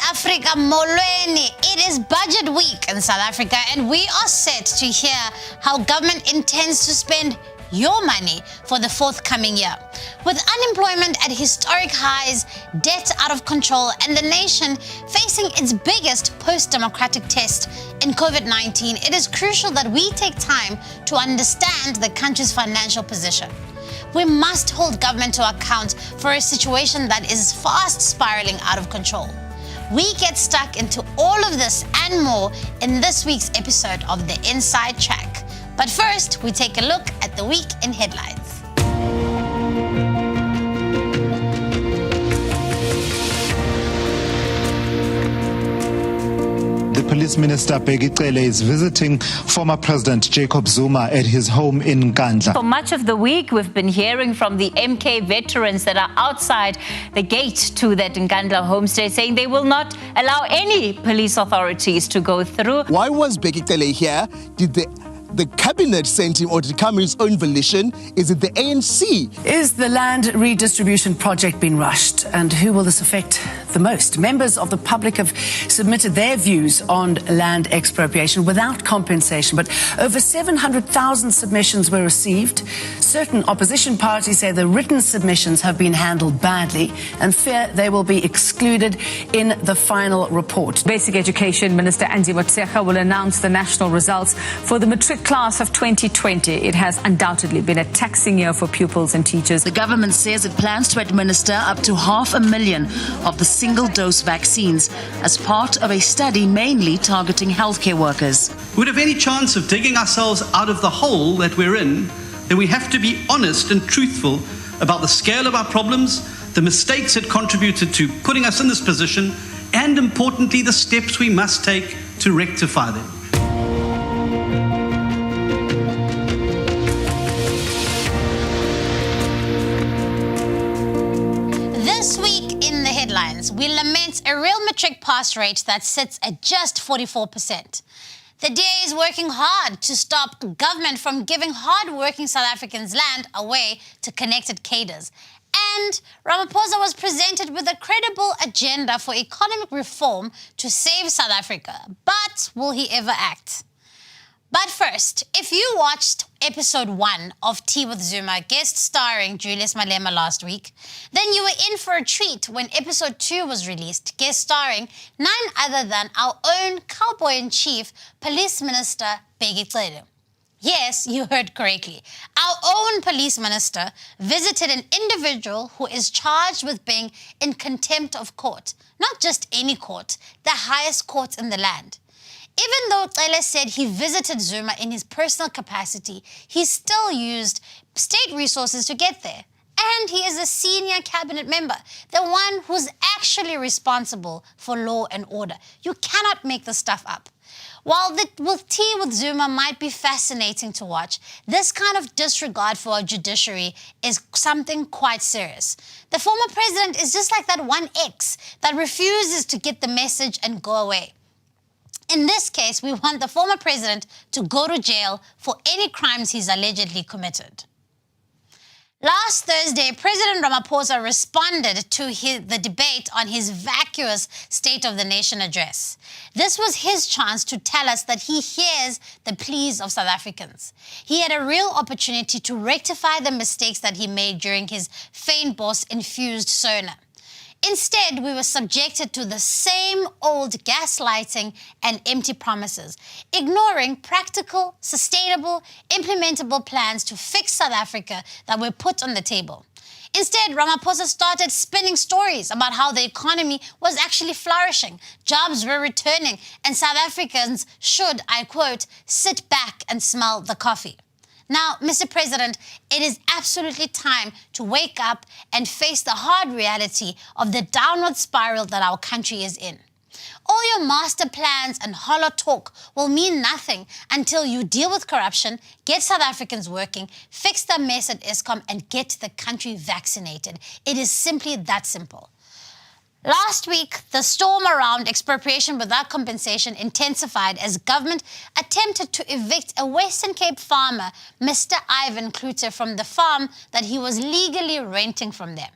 Africa molweni. It is budget week in South Africa and we are set to hear how government intends to spend your money for the forthcoming year. With unemployment at historic highs, debt out of control, and the nation facing its biggest post-democratic test in COVID-19, it is crucial that we take time to understand the country's financial position. We must hold government to account for a situation that is fast spiraling out of control. We get stuck into all of this and more in this week's episode of The Inside Track. But first, we take a look at the week in headlines. The Police Minister Bheki is visiting former President Jacob Zuma at his home in Nkandla. For much of the week, we've been hearing from the MK veterans that are outside the gate to that Nkandla homestay, saying they will not allow any police authorities to go through. Why was Bheki here? Did the cabinet send him, or did he come on his own volition? Is it the ANC? Is the land redistribution project being rushed? And who will this affect the most? Members of the public have submitted their views on land expropriation without compensation, but over 700,000 submissions were received. Certain opposition parties say the written submissions have been handled badly and fear they will be excluded in the final report. Basic Education Minister Andy Motshekga will announce the national results for the matric class of 2020. It has undoubtedly been a taxing year for pupils and teachers. The government says it plans to administer up to 500,000 of the single-dose vaccines as part of a study mainly targeting healthcare workers. If we have any chance of digging ourselves out of the hole that we're in, then we have to be honest and truthful about the scale of our problems, the mistakes that contributed to putting us in this position, and importantly, the steps we must take to rectify them. This week in the headlines, we lament a real matric pass rate that sits at just 44%. The DA is working hard to stop government from giving hard-working South Africans land away to connected cadres. And Ramaphosa was presented with a credible agenda for economic reform to save South Africa. But will he ever act? But first, if you watched episode 1 of Tea with Zuma, guest starring Julius Malema last week, then you were in for a treat when episode 2 was released, guest starring none other than our own cowboy-in-chief, Police Minister Bheki. Yes, you heard correctly. Our own police minister visited an individual who is charged with being in contempt of court. Not just any court, the highest court in the land. Even though Cele said he visited Zuma in his personal capacity, he still used state resources to get there. And he is a senior cabinet member, the one who's actually responsible for law and order. You cannot make this stuff up. While Tea with Zuma might be fascinating to watch, this kind of disregard for our judiciary is something quite serious. The former president is just like that one ex that refuses to get the message and go away. In this case, we want the former president to go to jail for any crimes he's allegedly committed. Last Thursday, President Ramaphosa responded to the debate on his vacuous State of the Nation address. This was his chance to tell us that he hears the pleas of South Africans. He had a real opportunity to rectify the mistakes that he made during his Fane Boss-infused SONA. Instead, we were subjected to the same old gaslighting and empty promises, ignoring practical, sustainable, implementable plans to fix South Africa that were put on the table. Instead, Ramaphosa started spinning stories about how the economy was actually flourishing, jobs were returning, and South Africans should, I quote, sit back and smell the coffee. Now, Mr. President, it is absolutely time to wake up and face the hard reality of the downward spiral that our country is in. All your master plans and hollow talk will mean nothing until you deal with corruption, get South Africans working, fix the mess at Eskom, and get the country vaccinated. It is simply that simple. Last week, the storm around expropriation without compensation intensified as government attempted to evict a Western Cape farmer, Mr. Ivan Klute, from the farm that he was legally renting from them.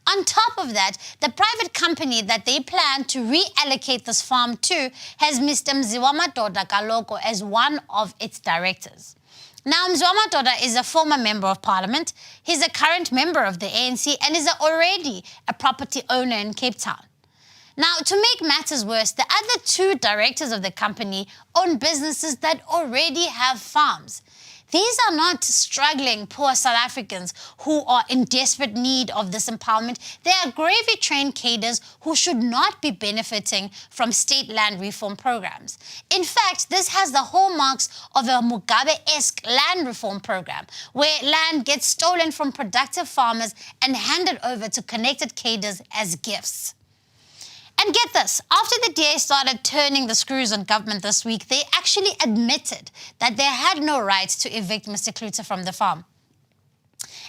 On top of that, the private company that they plan to reallocate this farm to has Mr. Mziwamadoda Kaloko as one of its directors. Now, Mziwamadoda is a former member of parliament. He's a current member of the ANC and is already a property owner in Cape Town. Now, to make matters worse, the other two directors of the company own businesses that already have farms. These are not struggling poor South Africans who are in desperate need of this empowerment. They are gravy-trained cadres who should not be benefiting from state land reform programs. In fact, this has the hallmarks of a Mugabe-esque land reform program, where land gets stolen from productive farmers and handed over to connected cadres as gifts. And get this, after the DA started turning the screws on government this week, they actually admitted that they had no right to evict Mr. Klute from the farm.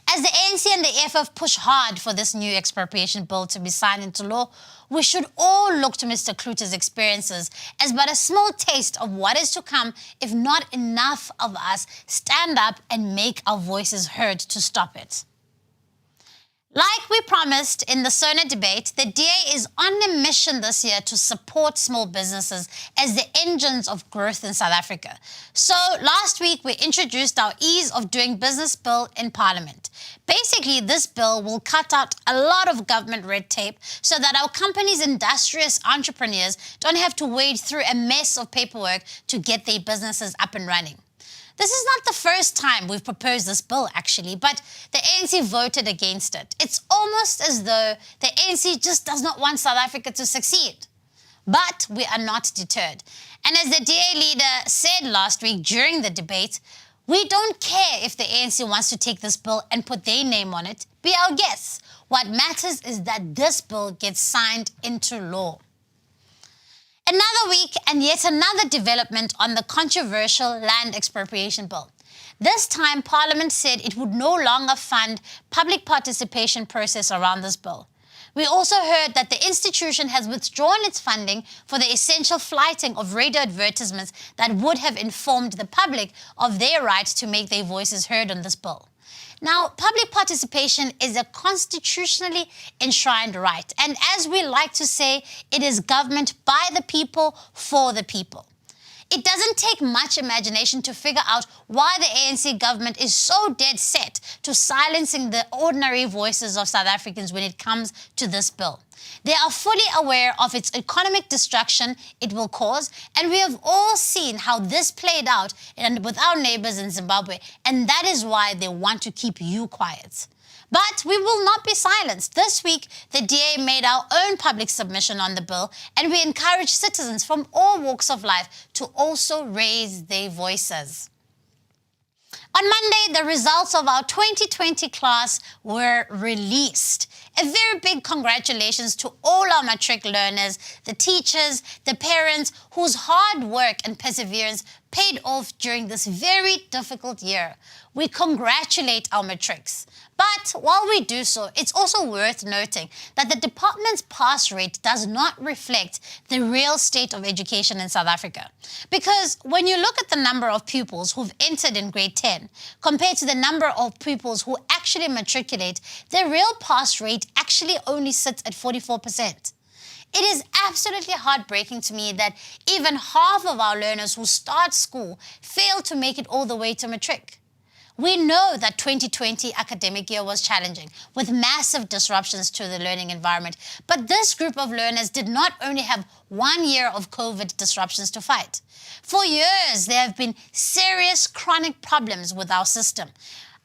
As the ANC and the EFF push hard for this new expropriation bill to be signed into law, we should all look to Mr. Klute's experiences as but a small taste of what is to come if not enough of us stand up and make our voices heard to stop it. Like we promised in the SONA debate, the DA is on a mission this year to support small businesses as the engines of growth in South Africa. So last week, we introduced our Ease of Doing Business bill in Parliament. Basically, this bill will cut out a lot of government red tape so that our companies' industrious entrepreneurs don't have to wade through a mess of paperwork to get their businesses up and running. This is not the first time we've proposed this bill, actually, but the ANC voted against it. It's almost as though the ANC just does not want South Africa to succeed. But we are not deterred. And as the DA leader said last week during the debate, we don't care if the ANC wants to take this bill and put their name on it. Be our guests. What matters is that this bill gets signed into law. Another week and yet another development on the controversial land expropriation bill. This time, Parliament said it would no longer fund public participation process around this bill. We also heard that the institution has withdrawn its funding for the essential flighting of radio advertisements that would have informed the public of their right to make their voices heard on this bill. Now, public participation is a constitutionally enshrined right, and as we like to say, it is government by the people, for the people. It doesn't take much imagination to figure out why the ANC government is so dead set to silencing the ordinary voices of South Africans when it comes to this bill. They are fully aware of its economic destruction it will cause, and we have all seen how this played out with our neighbors in Zimbabwe, and that is why they want to keep you quiet. But we will not be silenced. This week, the DA made our own public submission on the bill, and we encourage citizens from all walks of life to also raise their voices. On Monday, the results of our 2020 class were released. A very big congratulations to all our matric learners, the teachers, the parents whose hard work and perseverance paid off during this very difficult year. We congratulate our matrics. But while we do so, it's also worth noting that the department's pass rate does not reflect the real state of education in South Africa. Because when you look at the number of pupils who've entered in grade 10 compared to the number of pupils who actually matriculate, the real pass rate actually only sits at 44%. It is absolutely heartbreaking to me that even half of our learners who start school fail to make it all the way to matric. We know that 2020 academic year was challenging, with massive disruptions to the learning environment. But this group of learners did not only have 1 year of COVID disruptions to fight. For years, there have been serious chronic problems with our system.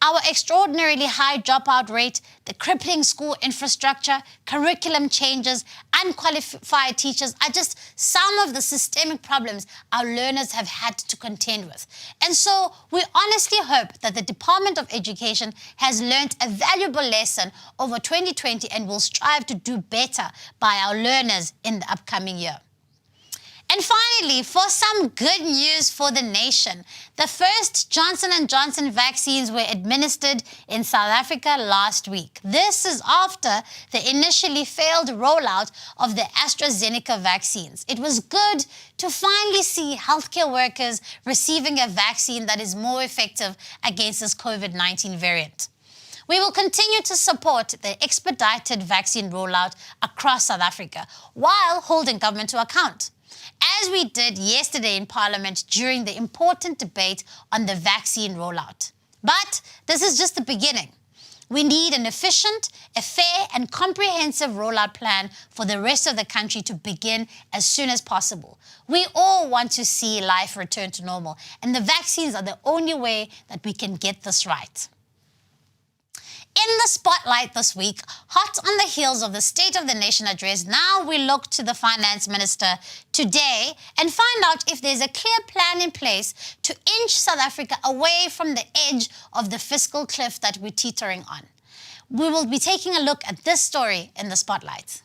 Our extraordinarily high dropout rate, the crippling school infrastructure, curriculum changes, unqualified teachers are just some of the systemic problems our learners have had to contend with. And so we honestly hope that the Department of Education has learned a valuable lesson over 2020 and will strive to do better by our learners in the upcoming year. And finally, for some good news for the nation, the first Johnson & Johnson vaccines were administered in South Africa last week. This is after the initially failed rollout of the AstraZeneca vaccines. It was good to finally see healthcare workers receiving a vaccine that is more effective against this COVID-19 variant. We will continue to support the expedited vaccine rollout across South Africa while holding government to account, as we did yesterday in Parliament during the important debate on the vaccine rollout. But this is just the beginning. We need an efficient, a fair and comprehensive rollout plan for the rest of the country to begin as soon as possible. We all want to see life return to normal, and the vaccines are the only way that we can get this right. In the spotlight this week, hot on the heels of the State of the Nation address, now we look to the Finance Minister today and find out if there's a clear plan in place to inch South Africa away from the edge of the fiscal cliff that we're teetering on. We will be taking a look at this story in the spotlight.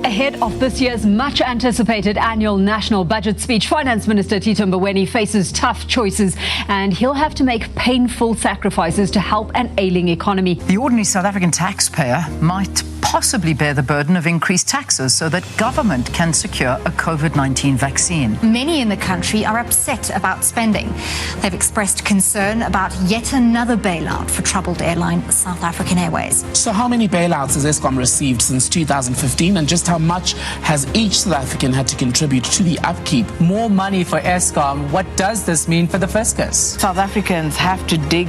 Ahead of this year's much-anticipated annual national budget speech, Finance Minister Tito Mboweni faces tough choices, and he'll have to make painful sacrifices to help an ailing economy. The ordinary South African taxpayer might possibly bear the burden of increased taxes so that government can secure a COVID-19 vaccine. Many in the country are upset about spending. They've expressed concern about yet another bailout for troubled airline South African Airways. So how many bailouts has Eskom received since 2015, and just how much has each South African had to contribute to the upkeep? More money for Eskom. What does this mean for the fiscus? South Africans have to dig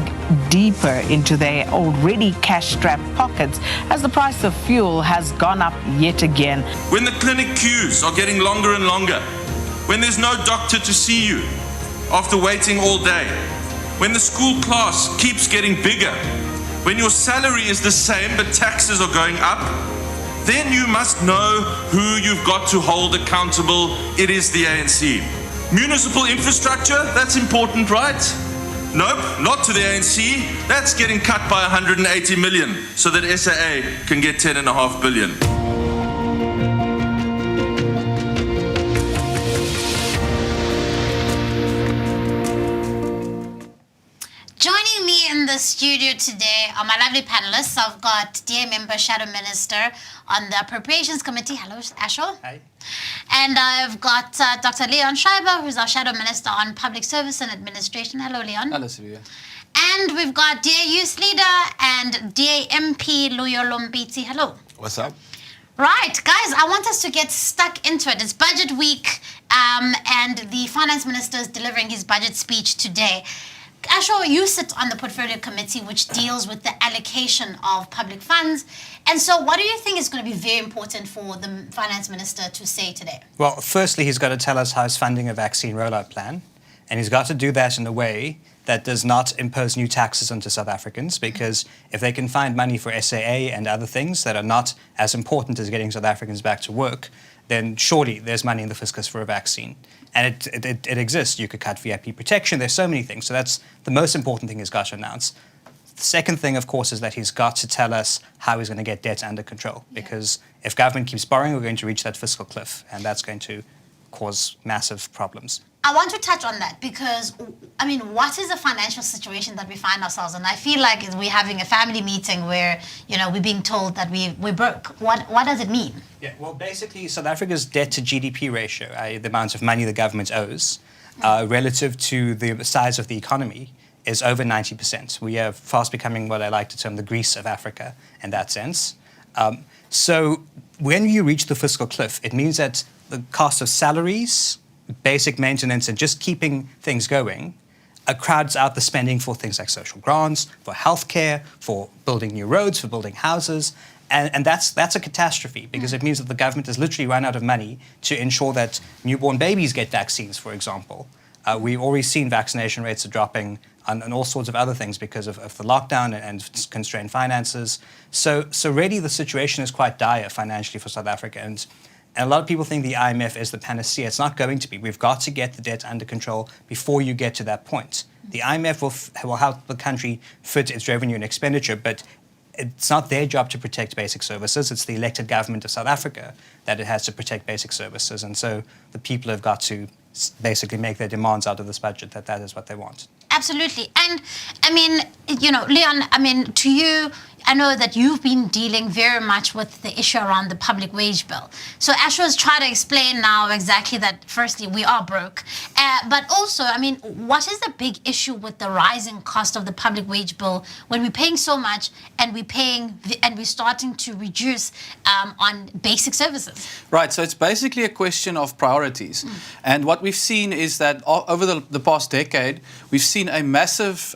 deeper into their already cash-strapped pockets as the price of fuel has gone up yet again. When the clinic queues are getting longer and longer, when there's no doctor to see you after waiting all day, when the school class keeps getting bigger, when your salary is the same but taxes are going up, then you must know who you've got to hold accountable. It is the ANC. Municipal infrastructure, that's important, right? Nope, not to the ANC. That's getting cut by 180 million so that SAA can get 10.5 billion. Joining me in the studio today are my lovely panelists. I've got DA Member Shadow Minister on the Appropriations Committee. Hello, Ashor. Hi. And I've got Dr. Leon Schreiber, who's our Shadow Minister on Public Service and Administration. Hello, Leon. Hello, Siviwe. And we've got DA Youth Leader and DA MP Luyolo Mphithi. Hello. What's up? Right, guys, I want us to get stuck into it. It's budget week, and the Finance Minister is delivering his budget speech today. Ashor, you sit on the Portfolio Committee, which deals with the allocation of public funds. And so what do you think is going to be very important for the Finance Minister to say today? Well, firstly, he's got to tell us how he's funding a vaccine rollout plan. And he's got to do that in a way that does not impose new taxes onto South Africans, because if they can find money for SAA and other things that are not as important as getting South Africans back to work, then surely there's money in the fiscus for a vaccine. And it exists. You could cut VIP protection. There's so many things. So that's the most important thing he's got to announce. The second thing, of course, is that he's got to tell us how he's going to get debt under control. Because if government keeps borrowing, we're going to reach that fiscal cliff, and that's going to cause massive problems. I want to touch on that because, I mean, what is the financial situation that we find ourselves in? I feel like we're having a family meeting where, you know, we're being told that we're broke. What does it mean? Yeah, well, basically, South Africa's debt to GDP ratio, the amount of money the government owes, relative to the size of the economy, is over 90%. We are fast becoming what I like to term the Greece of Africa in that sense. So when you reach the fiscal cliff, it means that the cost of salaries, basic maintenance, and just keeping things going crowds out the spending for things like social grants, for healthcare, for building new roads, for building houses. And that's a catastrophe, because it means that the government has literally run out of money to ensure that newborn babies get vaccines, for example. We've already seen vaccination rates are dropping and all sorts of other things because of the lockdown and constrained finances. So really the situation is quite dire financially for South Africa. And a lot of people think the IMF is the panacea. It's not going to be. We've got to get the debt under control before you get to that point. The IMF will help the country fit its revenue and expenditure, but it's not their job to protect basic services. It's the elected government of South Africa that it has to protect basic services. And so the people have got to basically make their demands out of this budget that is what they want. Absolutely. And, I mean, you know, Leon, I mean, to you, I know that you've been dealing very much with the issue around the public wage bill. So Ashor is trying to explain now exactly that, firstly, we are broke. But also, I mean, what is the big issue with the rising cost of the public wage bill when we're paying so much and we're starting to reduce on basic services? Right, so it's basically a question of priorities. And what we've seen is that over the past decade, we've seen a massive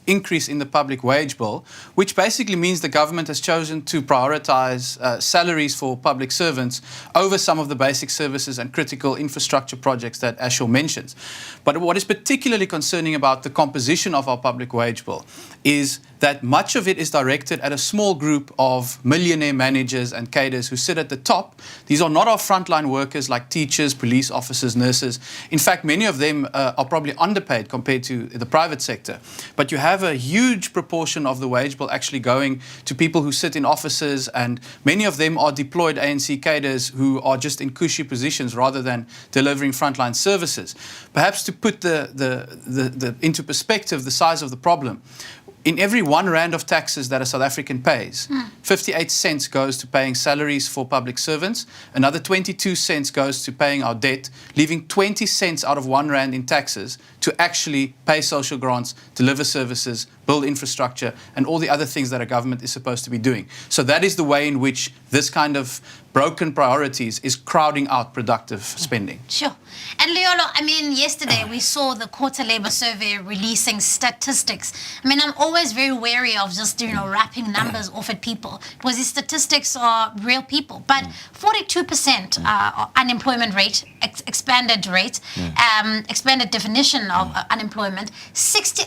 increase in the public wage bill, which basically means the government has chosen to prioritize salaries for public servants over some of the basic services and critical infrastructure projects that Ashor mentions. But what is particularly concerning about the composition of our public wage bill is that much of it is directed at a small group of millionaire managers and cadres who sit at the top. These are not our frontline workers like teachers, police officers, nurses. In fact, many of them are probably underpaid compared to the private sector. But you have a huge proportion of the wage bill actually going to people who sit in offices, and many of them are deployed ANC cadres who are just in cushy positions rather than delivering frontline services. Perhaps to put into perspective the size of the problem, in every R1 of taxes that a South African pays, 58 cents goes to paying salaries for public servants, another 22 cents goes to paying our debt, leaving 20 cents out of R1 in taxes to actually pay social grants, deliver services, build infrastructure, and all the other things that a government is supposed to be doing. So that is the way in which this kind of broken priorities is crowding out productive spending. Sure. And Luyolo, I mean, yesterday we saw the Quarter Labour Survey releasing statistics. I mean, I'm always very wary of just, wrapping numbers off at people, because these statistics are real people. But 42% unemployment rate, expanded rate, expanded definition of unemployment,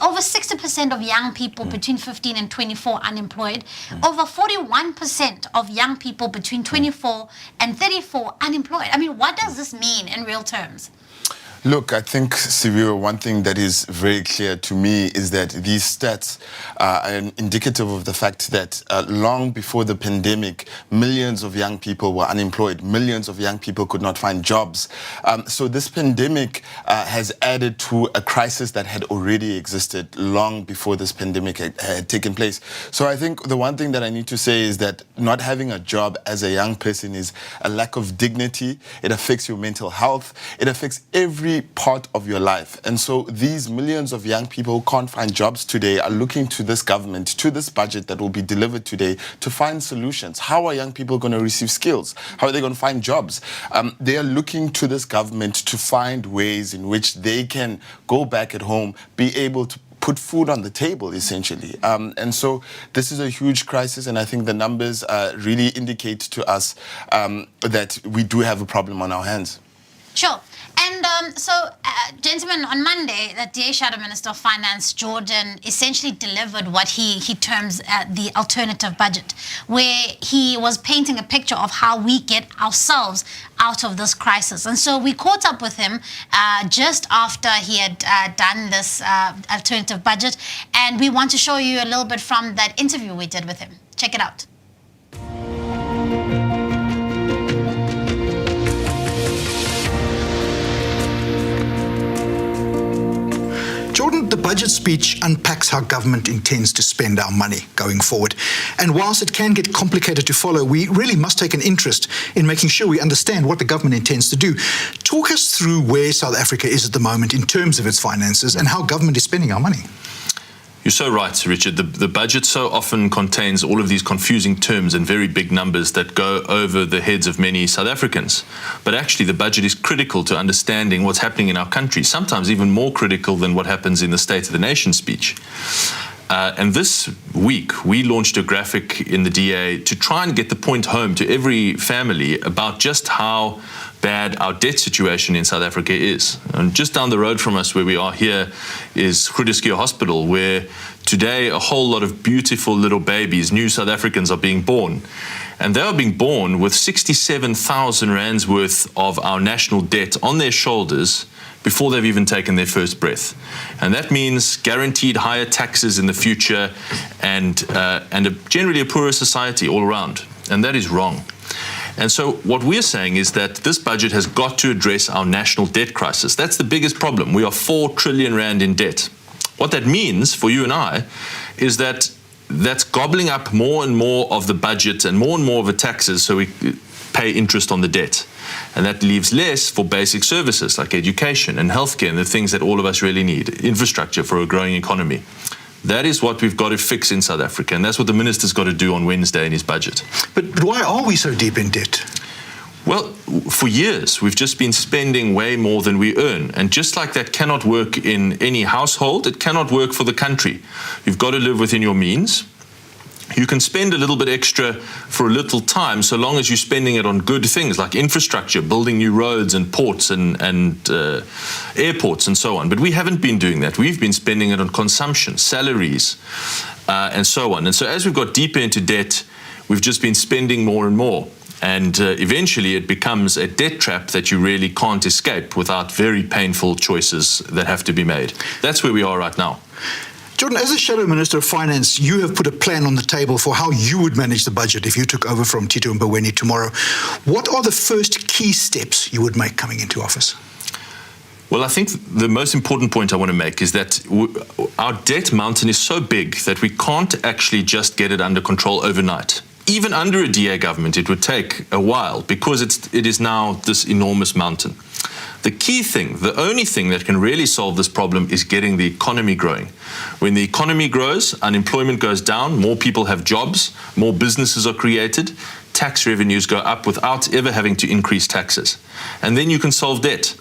over 60% of young people between 15 and 24 unemployed, over 41% of young people between 24 and 34 unemployed. I mean, what does this mean in real terms? Look, I think, Siviwe, one thing that is very clear to me is that these stats are indicative of the fact that long before the pandemic, millions of young people were unemployed. Millions of young people could not find jobs. So this pandemic has added to a crisis that had already existed long before this pandemic had taken place. So I think the one thing that I need to say is that not having a job as a young person is a lack of dignity. It affects your mental health. It affects every part of your life. And so these millions of young people who can't find jobs today are looking to this government, to this budget that will be delivered today, to find solutions. How are young people going to receive skills? How are they going to find jobs? They are looking to this government to find ways in which they can go back at home, be able to put food on the table, essentially. And so this is a huge crisis, and I think the numbers really indicate to us that we do have a problem on our hands. Sure. And gentlemen, on Monday, the DA Shadow Minister of Finance, Geordin, essentially delivered what he terms the alternative budget, where he was painting a picture of how we get ourselves out of this crisis. And so we caught up with him just after he had done this alternative budget, and we want to show you a little bit from that interview we did with him. Check it out. Geordin, the budget speech unpacks how government intends to spend our money going forward. And whilst it can get complicated to follow, we really must take an interest in making sure we understand what the government intends to do. Talk us through where South Africa is at the moment in terms of its finances and how government is spending our money. You're so right, Sir Richard. The budget so often contains all of these confusing terms and very big numbers that go over the heads of many South Africans. But actually, the budget is critical to understanding what's happening in our country, sometimes even more critical than what happens in the State of the Nation speech. And this week, we launched a graphic in the DA to try and get the point home to every family about just how bad our debt situation in South Africa is. And just down the road from us where we are here is Groote Hospital, where today a whole lot of beautiful little babies, new South Africans, are being born. And they are being born with 67,000 rands worth of our national debt on their shoulders before they've even taken their first breath. And that means guaranteed higher taxes in the future and generally a poorer society all around. And that is wrong. And so what we're saying is that this budget has got to address our national debt crisis. That's the biggest problem. We are 4 trillion rand in debt. What that means for you and I is that that's gobbling up more and more of the budget and more of the taxes, so we pay interest on the debt. And that leaves less for basic services like education and healthcare and the things that all of us really need, infrastructure for a growing economy. That is what we've got to fix in South Africa, and that's what the minister's got to do on Wednesday in his budget. But why are we so deep in debt? Well, for years, we've just been spending way more than we earn. And just like that cannot work in any household, it cannot work for the country. You've got to live within your means. You can spend a little bit extra for a little time, so long as you're spending it on good things like infrastructure, building new roads and ports and airports and so on. But we haven't been doing that. We've been spending it on consumption, salaries, and so on. And so as we've got deeper into debt, we've just been spending more and more. And eventually it becomes a debt trap that you really can't escape without very painful choices that have to be made. That's where we are right now. Geordin, as a Shadow Minister of Finance, you have put a plan on the table for how you would manage the budget if you took over from Tito Mboweni tomorrow. What are the first key steps you would make coming into office? Well, I think the most important point I want to make is that our debt mountain is so big that we can't actually just get it under control overnight. Even under a DA government, it would take a while because it is now this enormous mountain. The key thing, the only thing that can really solve this problem is getting the economy growing. When the economy grows, unemployment goes down, more people have jobs, more businesses are created, tax revenues go up without ever having to increase taxes. And then you can solve debt.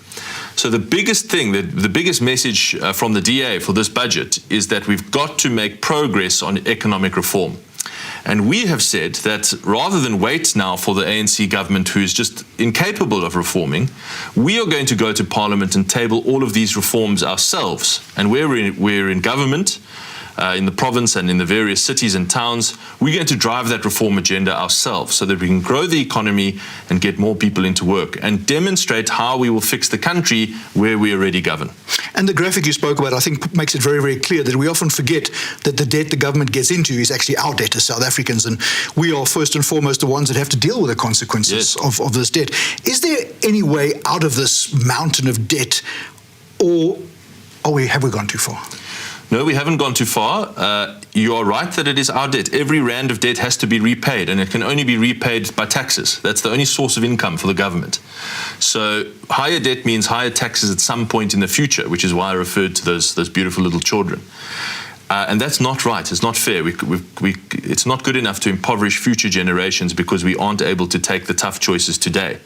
So the biggest thing, the biggest message from the DA for this budget is that we've got to make progress on economic reform. And we have said that rather than wait now for the ANC government, who is just incapable of reforming, we are going to go to Parliament and table all of these reforms ourselves. And we're in government, in the province and in the various cities and towns, we're going to drive that reform agenda ourselves so that we can grow the economy and get more people into work and demonstrate how we will fix the country where we already govern. And the graphic you spoke about, I think, makes it very, very clear that we often forget that the debt the government gets into is actually our debt as South Africans, and we are first and foremost the ones that have to deal with the consequences of this debt. Is there any way out of this mountain of debt, or have we gone too far? No, we haven't gone too far. You are right that it is our debt. Every rand of debt has to be repaid, and it can only be repaid by taxes. That's the only source of income for the government. So higher debt means higher taxes at some point in the future, which is why I referred to those beautiful little children. And that's not right. It's not fair. It's not good enough to impoverish future generations because we aren't able to take the tough choices today.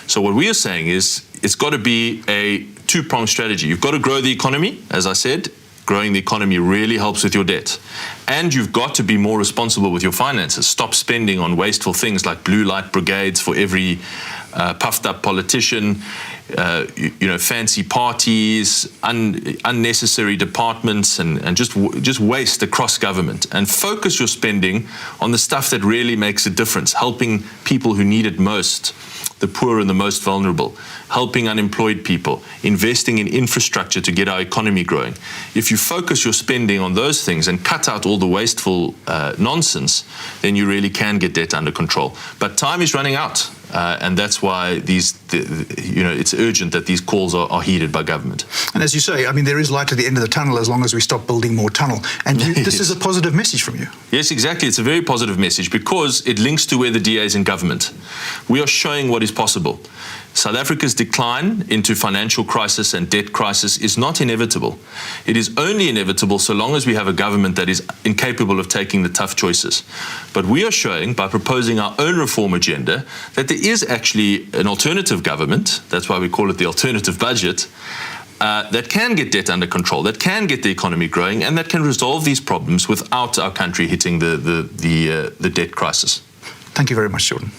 So what we are saying is it's got to be a two-pronged strategy. You've got to grow the economy, as I said. Growing the economy really helps with your debt. And you've got to be more responsible with your finances. Stop spending on wasteful things like blue light brigades for every puffed up politician, fancy parties, unnecessary departments, and just waste across government. And focus your spending on the stuff that really makes a difference, helping people who need it most, the poor and the most vulnerable, helping unemployed people, investing in infrastructure to get our economy growing. If you focus your spending on those things and cut out all the wasteful nonsense, then you really can get debt under control. But time is running out, and that's why it's urgent that these calls are heeded by government. And as you say, I mean, there is light at the end of the tunnel as long as we stop building more tunnel. And this is a positive message from you. Yes, exactly. It's a very positive message because it links to where the DA is in government. We are showing what is possible. South Africa's decline into financial crisis and debt crisis is not inevitable. It is only inevitable so long as we have a government that is incapable of taking the tough choices. But we are showing, by proposing our own reform agenda, that there is actually an alternative government, that's why we call it the alternative budget, that can get debt under control, that can get the economy growing, and that can resolve these problems without our country hitting the debt crisis. Thank you very much, Geordin.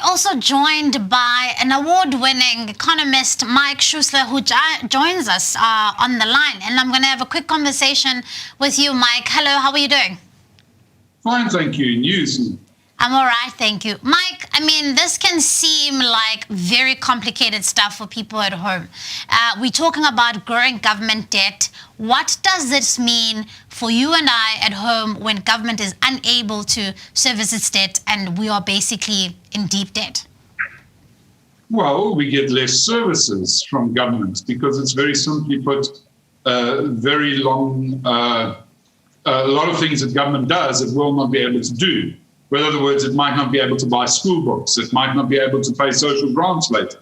Also joined by an award-winning economist, Mike Schüssler, who joins us on the line. And I'm going to have a quick conversation with you, Mike. Hello, how are you doing? Fine, thank you. News? I'm all right, thank you. Mike, I mean, this can seem like very complicated stuff for people at home. We're talking about growing government debt. What does this mean for you and I at home when government is unable to service its debt and we are basically in deep debt? Well, we get less services from government because it's very simply put, very long, a lot of things that government does it will not be able to do. In other words, it might not be able to buy school books. It might not be able to pay social grants later.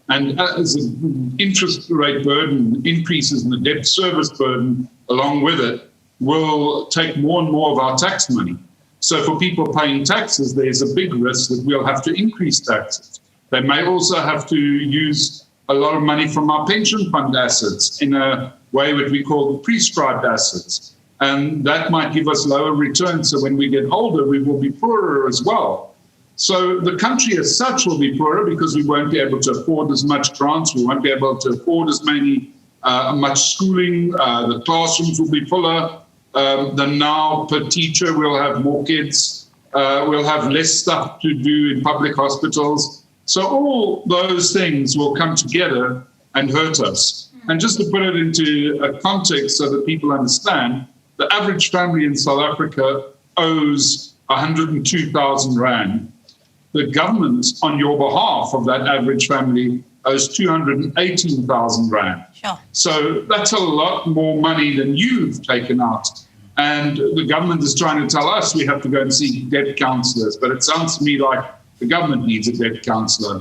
And as the interest rate burden increases and the debt service burden along with it will take more and more of our tax money. So for people paying taxes, there's a big risk that we'll have to increase taxes. They may also have to use a lot of money from our pension fund assets in a way that we call prescribed assets. And that might give us lower returns. So when we get older, we will be poorer as well. So the country as such will be poorer because we won't be able to afford as much grants. We won't be able to afford as much schooling. The classrooms will be fuller than now per teacher. We'll have more kids. We'll have less stuff to do in public hospitals. So all those things will come together and hurt us. And just to put it into a context so that people understand, the average family in South Africa owes 102,000 Rand. The government, on your behalf of that average family, owes 218,000 Rand. Sure. So that's a lot more money than you've taken out. And the government is trying to tell us we have to go and see debt counsellors. But it sounds to me like the government needs a debt counsellor.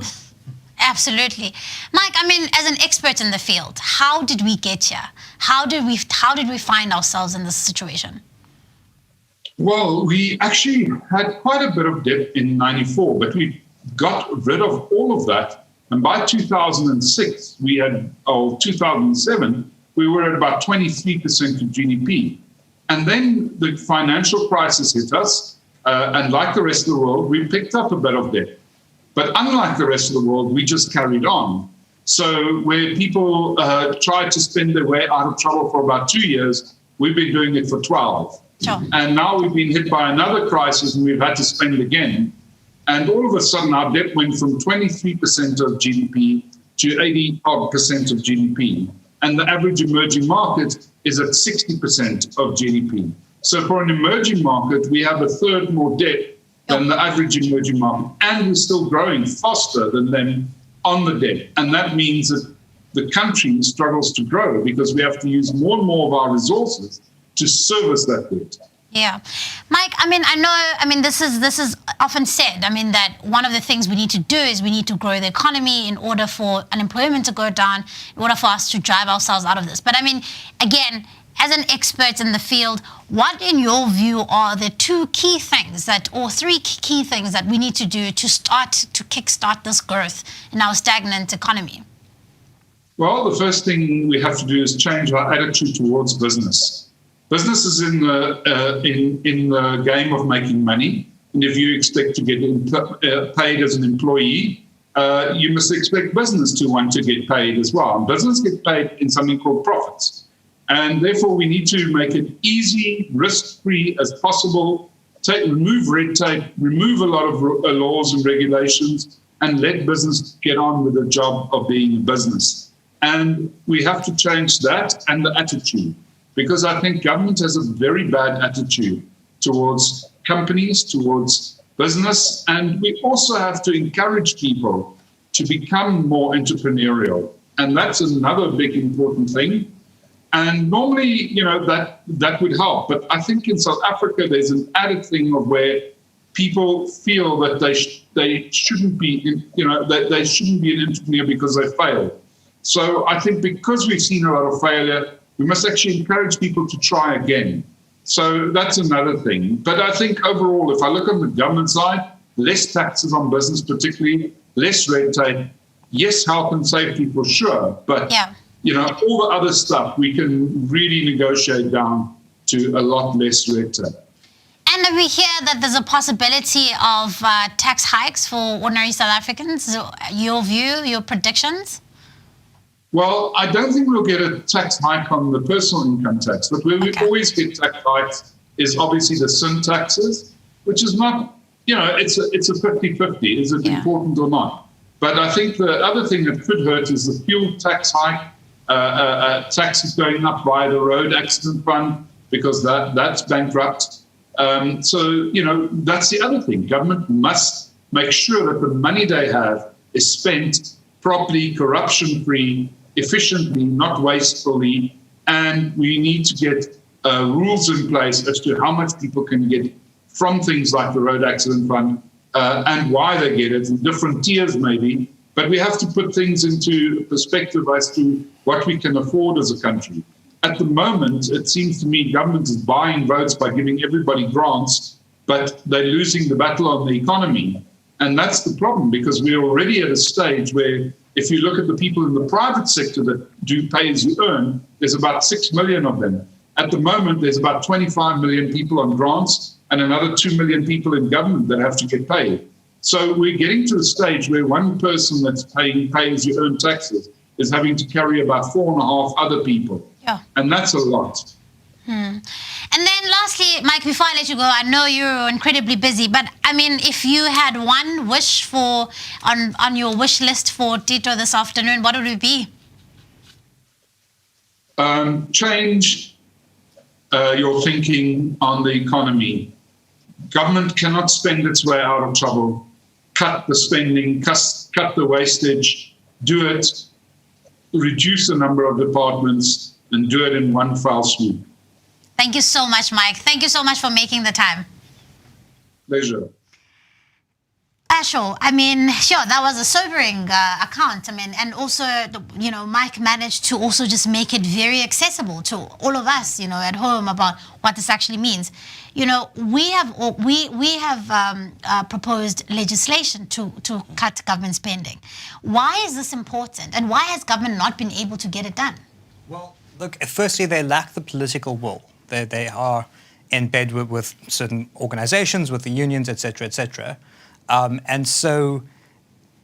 Absolutely. Mike, I mean, as an expert in the field, how did we get here? How did we find ourselves in this situation? Well, we actually had quite a bit of debt in 94, but we got rid of all of that. And by 2006, 2007, we were at about 23% of GDP. And then the financial crisis hit us. And like the rest of the world, we picked up a bit of debt. But unlike the rest of the world, we just carried on. So where people tried to spend their way out of trouble for about 2 years, we've been doing it for 12. Sure. And now we've been hit by another crisis and we've had to spend again. And all of a sudden, our debt went from 23% of GDP to 80% of GDP. And the average emerging market is at 60% of GDP. So for an emerging market, we have a third more debt than the average emerging market. And we're still growing faster than them on the debt. And that means that the country struggles to grow because we have to use more and more of our resources to service that debt. Yeah. Mike, this is often said, that one of the things we need to do is we need to grow the economy in order for unemployment to go down, in order for us to drive ourselves out of this. But again, as an expert in the field, what in your view are the three key things that we need to do to kickstart this growth in our stagnant economy? Well, the first thing we have to do is change our attitude towards business. Business is in the game of making money, and if you expect to get paid as an employee, you must expect business to want to get paid as well. And business gets paid in something called profits, and therefore we need to make it easy, risk-free as possible. Remove red tape, remove a lot of laws and regulations, and let business get on with the job of being a business. And we have to change that and the attitude. Because I think government has a very bad attitude towards companies, towards business, and we also have to encourage people to become more entrepreneurial. And that's another big important thing. And normally, that would help. But I think in South Africa, there's an added thing of where people feel that they shouldn't be, that they shouldn't be an entrepreneur because they failed. So I think because we've seen a lot of failure, we must actually encourage people to try again. So that's another thing. But I think overall, if I look on the government side, less taxes on business, particularly, less red tape, yes, health and safety for sure. But, all the other stuff, we can really negotiate down to a lot less red tape. And we hear that there's a possibility of tax hikes for ordinary South Africans. Your view, your predictions? Well, I don't think we'll get a tax hike on the personal income tax, but where we always get tax hikes is obviously the sin taxes, which is not, it's a 50-50. Is it important or not? But I think the other thing that could hurt is the fuel tax hike. Taxes going up via the road accident fund because that's bankrupt. So, that's the other thing. Government must make sure that the money they have is spent properly, corruption-free, efficiently, not wastefully, and we need to get rules in place as to how much people can get from things like the Road Accident Fund and why they get it, in different tiers maybe. But we have to put things into perspective as to what we can afford as a country. At the moment, it seems to me government is buying votes by giving everybody grants, but they're losing the battle on the economy. And that's the problem, because we're already at a stage where if you look at the people in the private sector that do pay as you earn, there's about 6 million of them. At the moment, there's about 25 million people on grants and another 2 million people in government that have to get paid. So we're getting to a stage where one person that's paying pay as you earn taxes is having to carry about 4.5 other people. Yeah. And that's a lot. And then lastly, Mike, before I let you go, I know you're incredibly busy, but I mean, if you had one wish for on your wish list for Tito this afternoon, what would it be? Change your thinking on the economy. Government cannot spend its way out of trouble. Cut the spending, cut the wastage, do it, reduce the number of departments, and do it in one foul swoop. Thank you so much, Mike. Thank you so much for making the time. Pleasure. Ashor, I mean, sure, that was a sobering account. I mean, and also, you know, Mike managed to also just make it very accessible to all of us, you know, at home about what this actually means. You know, we have proposed legislation to cut government spending. Why is this important, and why has government not been able to get it done? Well, look, firstly, they lack the political will. They are in bed with certain organizations, with the unions, etc., etc. And so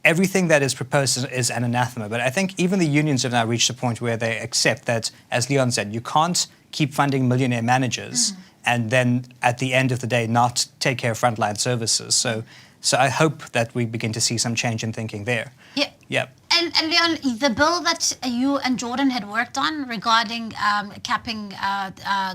everything that is proposed is an anathema. But I think even the unions have now reached a point where they accept that, as Leon said, you can't keep funding millionaire managers and then at the end of the day not take care of frontline services. So I hope that we begin to see some change in thinking there. Yeah. Yeah. And Leon, the bill that you and Geordin had worked on regarding capping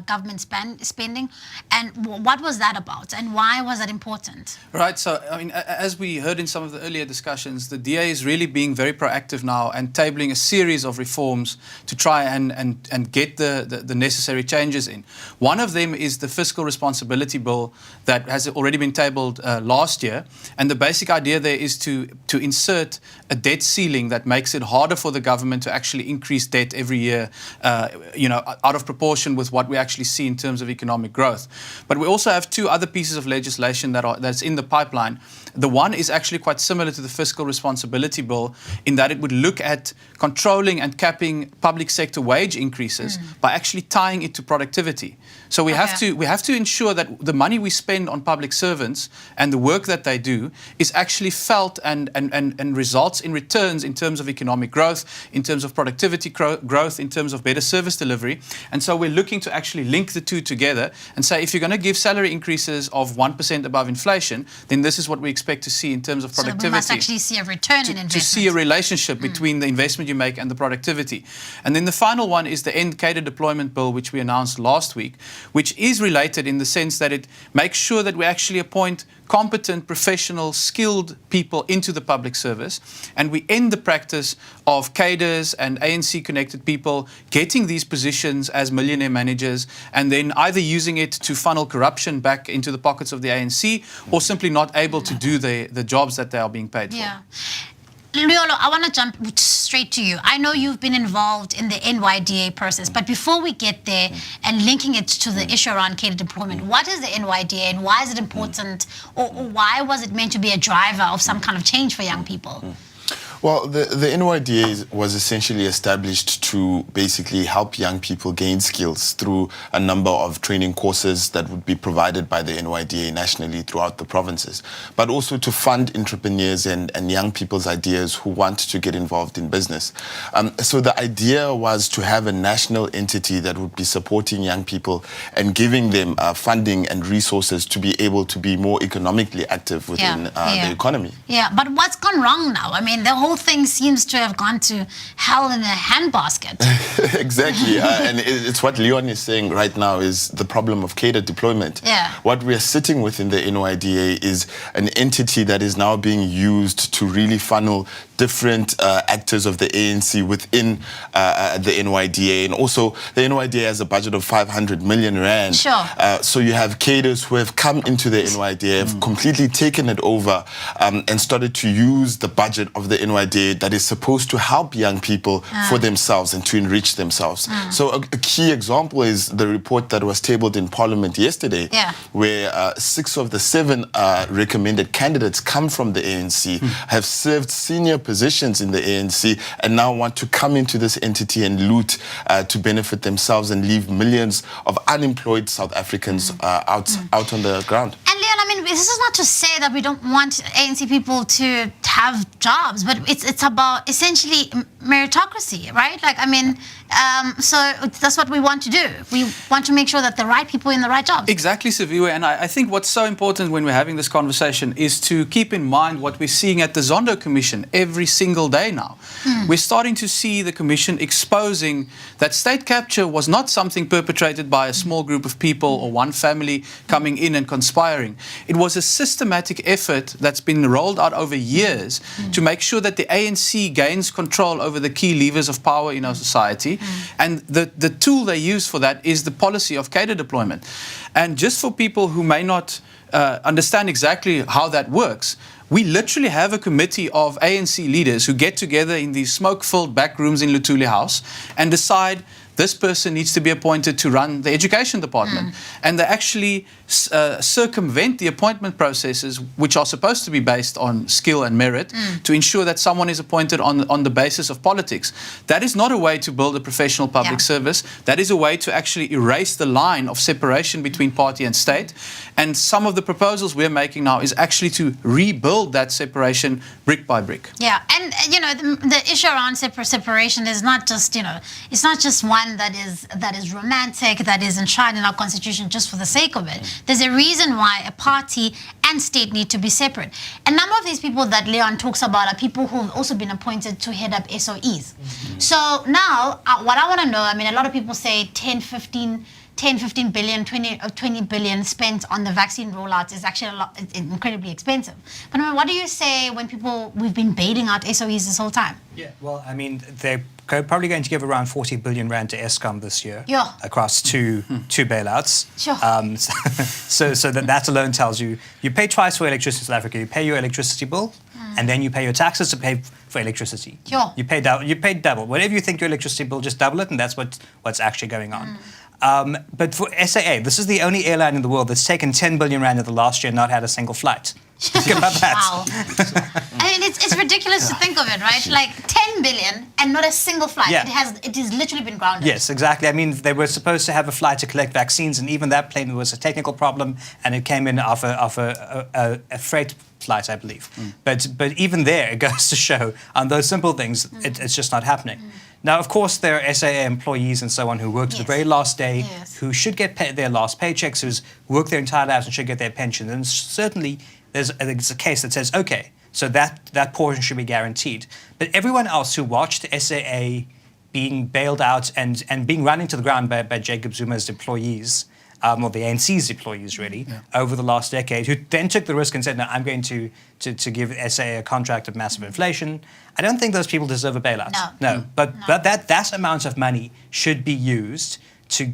government spending, and what was that about, and why was that important? Right, so I mean, as we heard in some of the earlier discussions, the DA is really being very proactive now and tabling a series of reforms to try and get the necessary changes in. One of them is the Fiscal Responsibility Bill that has already been tabled last year, and the basic idea there is to insert a debt ceiling that makes it harder for the government to actually increase debt every year, you know, out of proportion with what we actually see in terms of economic growth. But we also have two other pieces of legislation that's in the pipeline. The one is actually quite similar to the Fiscal Responsibility Bill in that it would look at controlling and capping public sector wage increases by actually tying it to productivity. So we have to ensure that the money we spend on public servants and the work that they do is actually felt and results in returns in terms of economic growth, in terms of productivity growth, in terms of better service delivery. And so we're looking to actually link the two together and say, if you're going to give salary increases of 1% above inflation, then this is what we expect to see in terms of productivity. So we must actually see a return in investment. To see a relationship between the investment you make and the productivity. And then the final one is the End Cadre Deployment Bill, which we announced last week, which is related in the sense that it makes sure that we actually appoint competent, professional, skilled people into the public service, and we end the practice of cadres and ANC-connected people getting these positions as millionaire managers and then either using it to funnel corruption back into the pockets of the ANC or simply not able to do the jobs that they are being paid for. Yeah. Luyolo, I want to jump straight to you. I know you've been involved in the NYDA process, but before we get there and linking it to the issue around cadre deployment, what is the NYDA and why is it important, or why was it meant to be a driver of some kind of change for young people? Well, the NYDA was essentially established to basically help young people gain skills through a number of training courses that would be provided by the NYDA nationally throughout the provinces, but also to fund entrepreneurs and young people's ideas who want to get involved in business. So the idea was to have a national entity that would be supporting young people and giving them funding and resources to be able to be more economically active within the economy. Yeah, but what's gone wrong now? I mean, the whole thing seems to have gone to hell in a handbasket. Exactly, and it's what Leon is saying right now is the problem of cadre deployment. Yeah. What we are sitting with in the NYDA is an entity that is now being used to really funnel different actors of the ANC within the NYDA, and also the NYDA has a budget of 500 million rand. Sure. So you have cadres who have come into the NYDA, have completely taken it over, and started to use the budget of the NYDA that is supposed to help young people for themselves and to enrich themselves. So a key example is the report that was tabled in Parliament yesterday, where 6 of the 7 recommended candidates come from the ANC, have served senior positions in the ANC, and now want to come into this entity and loot to benefit themselves and leave millions of unemployed South Africans out on the ground. And Leon, I mean, this is not to say that we don't want ANC people to have jobs, but it's about essentially meritocracy, right? Like, I mean, so that's what we want to do. We want to make sure that the right people are in the right jobs. Exactly, Siviwe. And I think what's so important when we're having this conversation is to keep in mind what we're seeing at the Zondo Commission every single day now. We're starting to see the Commission exposing that state capture was not something perpetrated by a small group of people or one family coming in and conspiring. It was a systematic effort that's been rolled out over years to make sure that the ANC gains control over the key levers of power in our society. And the tool they use for that is the policy of cadre deployment. And just for people who may not understand exactly how that works, we literally have a committee of ANC leaders who get together in these smoke-filled back rooms in Luthuli House and decide this person needs to be appointed to run the education department. And they actually circumvent the appointment processes, which are supposed to be based on skill and merit, to ensure that someone is appointed on the basis of politics. That is not a way to build a professional public service. That is a way to actually erase the line of separation between party and state. And some of the proposals we're making now is actually to rebuild that separation brick by brick. Yeah, and you know, the issue around separation is not just, you know, it's not just one that is romantic, that is enshrined in our constitution just for the sake of it. There's a reason why a party and state need to be separate. A number of these people that Leon talks about are people who've also been appointed to head up SOEs. So now, what I want to know, I mean, a lot of people say 10, 15 billion, 20 billion spent on the vaccine rollout is actually incredibly expensive. But I mean, what do you say when we've been bailing out SOEs this whole time? Yeah, well, I mean, they're probably going to give around 40 billion rand to Eskom this year across two bailouts. Sure. So that alone tells you pay twice for electricity in South Africa. You pay your electricity bill, and then you pay your taxes to pay for electricity. Sure. You pay double. Whatever you think your electricity bill, just double it, and that's what's actually going on. But for SAA, this is the only airline in the world that's taken 10 billion rand in the last year and not had a single flight. Think about that. Wow. I mean, it's ridiculous to think of it, right? Like 10 billion and not a single flight. Yeah. It has literally been grounded. Yes, exactly. I mean, they were supposed to have a flight to collect vaccines, and even that plane was a technical problem, and it came in off a freight flight, I believe. But even there, it goes to show on those simple things, it's just not happening. Now, of course, there are SAA employees and so on who work to the very last day, who should get their last paychecks, who's worked their entire lives and should get their pension. And certainly, there's a case that says, okay, so that portion should be guaranteed. But everyone else who watched SAA being bailed out and being run into the ground by Jacob Zuma's employees, or the ANC's employees, really, over the last decade, who then took the risk and said, no, I'm going to give SAA a contract of massive inflation. I don't think those people deserve a bailout. No. But that amount of money should be used to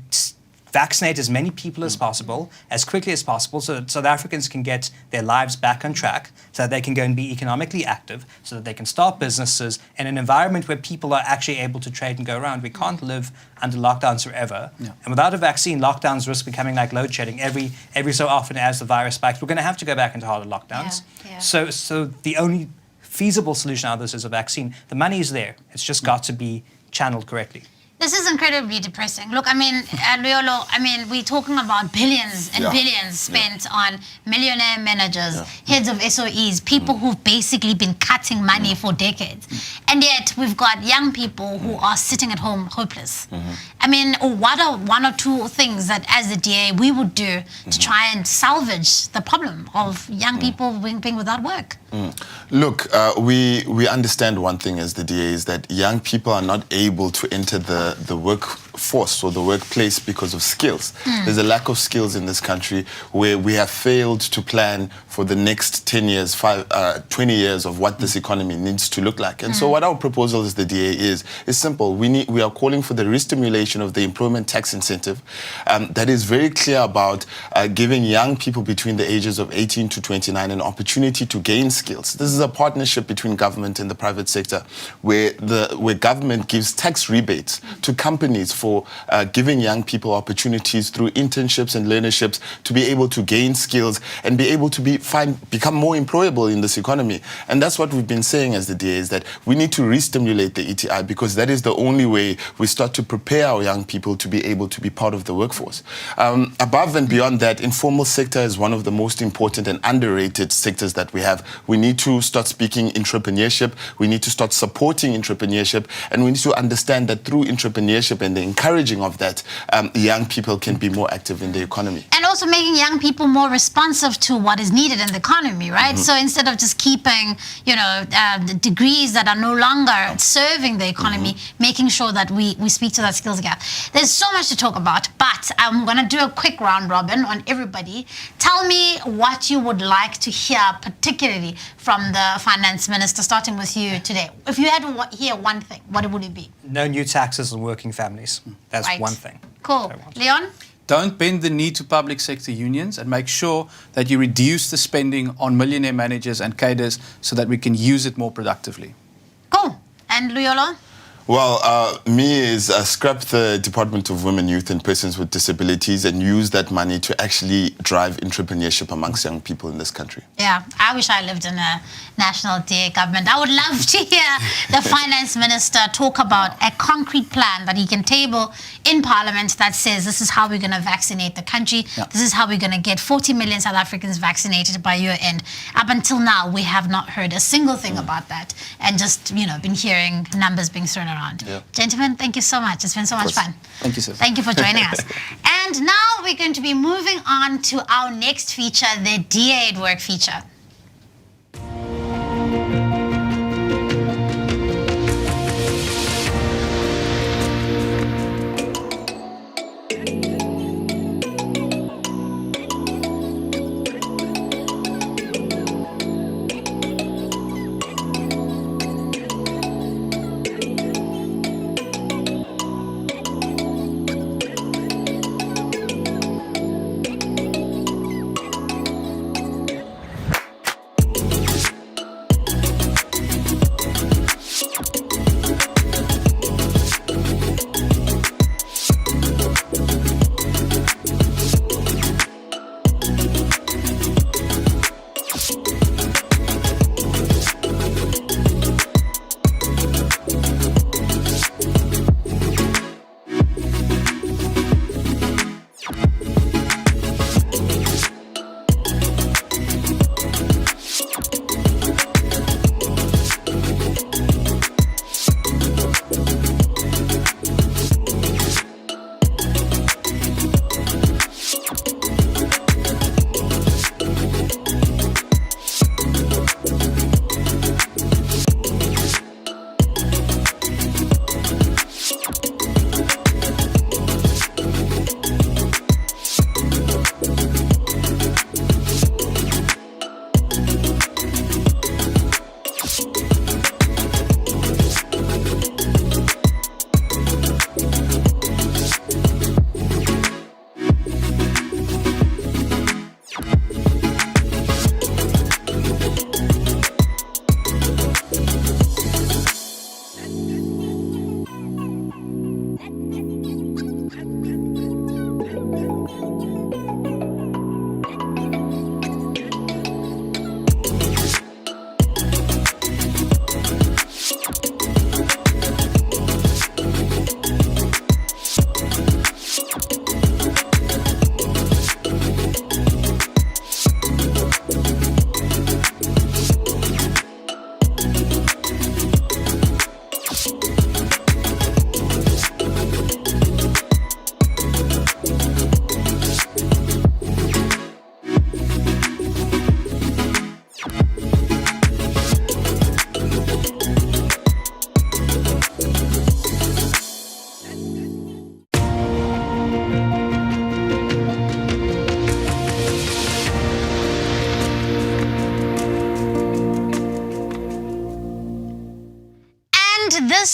vaccinate as many people as possible, as quickly as possible, so that South Africans can get their lives back on track, so that they can go and be economically active, so that they can start businesses in an environment where people are actually able to trade and go around. We can't live under lockdowns forever. And without a vaccine, lockdowns risk becoming like load shedding. Every so often as the virus spikes, we're going to have to go back into harder lockdowns. So the only feasible solution out of this is a vaccine. The money is there. It's just got to be channeled correctly. This is incredibly depressing. Look, I mean, Luyolo, I mean, we're talking about billions and billions spent on millionaire managers, heads of SOEs, people who've basically been cutting money for decades. And yet we've got young people who are sitting at home hopeless. I mean, what are one or two things that as the DA we would do to try and salvage the problem of young people being without work? Look, we understand one thing as the DA is that young people are not able to enter the workforce or the workplace because of skills. There's a lack of skills in this country where we have failed to plan for the next 10 years, 20 years of what this economy needs to look like. And so what our proposal as the DA is simple. We are calling for the re-stimulation of the employment tax incentive that is very clear about giving young people between the ages of 18 to 29 an opportunity to gain skills. This is a partnership between government and the private sector where government gives tax rebates to companies for giving young people opportunities through internships and learnerships to be able to gain skills and be able to become more employable in this economy. And that's what we've been saying as the DA, is that we need to re-stimulate the ETI because that is the only way we start to prepare our young people to be able to be part of the workforce. Above and beyond that, informal sector is one of the most important and underrated sectors that we have. We need to start speaking entrepreneurship. We need to start supporting entrepreneurship, and we need to understand that through entrepreneurship and the encouraging of that, young people can be more active in the economy. And also making young people more responsive to what is needed in the economy, right? So instead of just keeping, degrees that are no longer serving the economy, making sure that we speak to that skills gap. There's so much to talk about, but I'm going to do a quick round robin on everybody. Tell me what you would like to hear, particularly from the finance minister, starting with you today. If you had to hear one thing, what would it be? No new taxes on working families. That's one thing. Cool. Leon? Don't bend the knee to public sector unions and make sure that you reduce the spending on millionaire managers and cadres so that we can use it more productively. Cool. And Luyolo? Well, me is scrap the Department of Women, Youth and Persons with Disabilities and use that money to actually drive entrepreneurship amongst young people in this country. Yeah, I wish I lived in a national DA government. I would love to hear the finance minister talk about a concrete plan that he can table in parliament that says this is how we're going to vaccinate the country. Yeah. This is how we're going to get 40 million South Africans vaccinated by year end. Up until now, we have not heard a single thing about that and just, been hearing numbers being thrown around. Yeah. Gentlemen, thank you so much. It's been so much fun. Thank you, sir. Thank you for joining us. And now we're going to be moving on to our next feature, the DA at Work feature.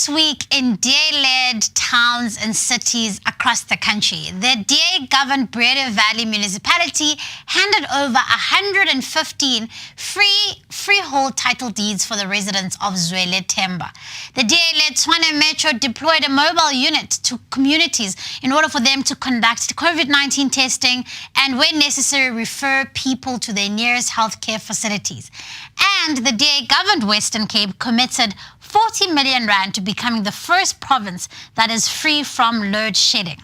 week in DA-led towns and cities across the country. The DA-governed Gwarube Valley municipality handed over 115 freehold title deeds for the residents of Zwele Themba. The DA-led Tshwane Metro deployed a mobile unit to communities in order for them to conduct COVID-19 testing and, when necessary, refer people to their nearest healthcare facilities. And the DA-governed Western Cape committed 40 million rand to becoming the first province that is free from load shedding.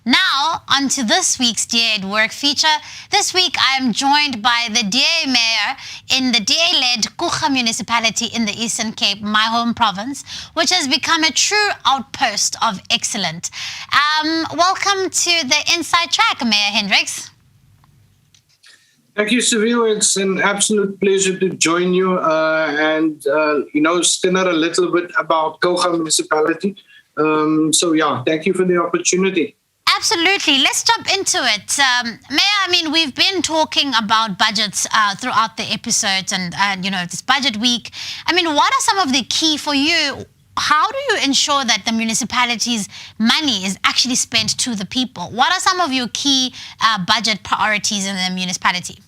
Now, on to this week's DA at Work feature. This week, I am joined by the DA mayor in the DA-led Kouga municipality in the Eastern Cape, my home province, which has become a true outpost of excellence. Welcome to the Inside Track, Mayor Hendricks. Thank you, Siviwe. It's an absolute pleasure to join you and skinner a little bit about Kouga municipality. Thank you for the opportunity. Absolutely. Let's jump into it. Mayor, we've been talking about budgets throughout the episodes and this budget week. What are some of the key for you? How do you ensure that the municipality's money is actually spent to the people? What are some of your key budget priorities in the municipality?